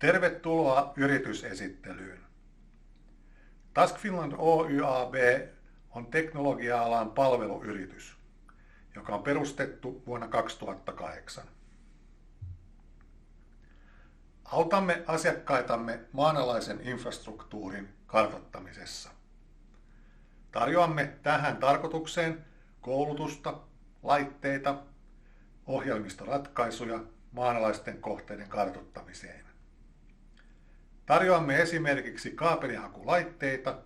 Tervetuloa yritysesittelyyn. Task Finland Oy AB on teknologia-alan palveluyritys, joka on perustettu vuonna 2008. Autamme asiakkaitamme maanalaisen infrastruktuurin kartoittamisessa. Tarjoamme tähän tarkoitukseen koulutusta, laitteita, ohjelmistoratkaisuja maanalaisten kohteiden kartoittamiseen. Tarjoamme esimerkiksi kaapelihakulaitteita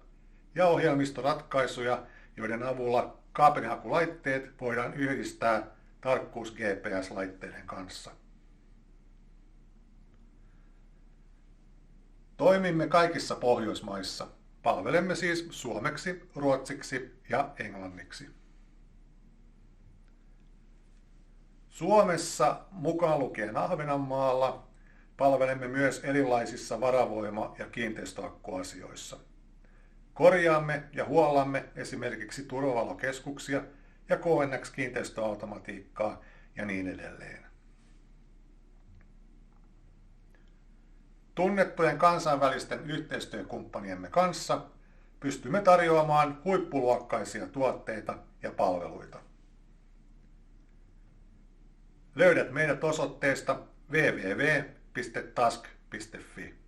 ja ohjelmistoratkaisuja, joiden avulla kaapelihakulaitteet voidaan yhdistää tarkkuus GPS-laitteiden kanssa. Toimimme kaikissa Pohjoismaissa. Palvelemme siis suomeksi, ruotsiksi ja englanniksi. Suomessa, mukaan lukien Ahvenanmaalla, palvelemme myös erilaisissa varavoima- ja kiinteistöakkuasioissa. Korjaamme ja huollamme esimerkiksi turvavalokeskuksia ja KNX-kiinteistöautomatiikkaa ja niin edelleen. Tunnettujen kansainvälisten yhteistyökumppaniemme kanssa pystymme tarjoamaan huippuluokkaisia tuotteita ja palveluita. Löydät meidät osoitteesta www.task.fi.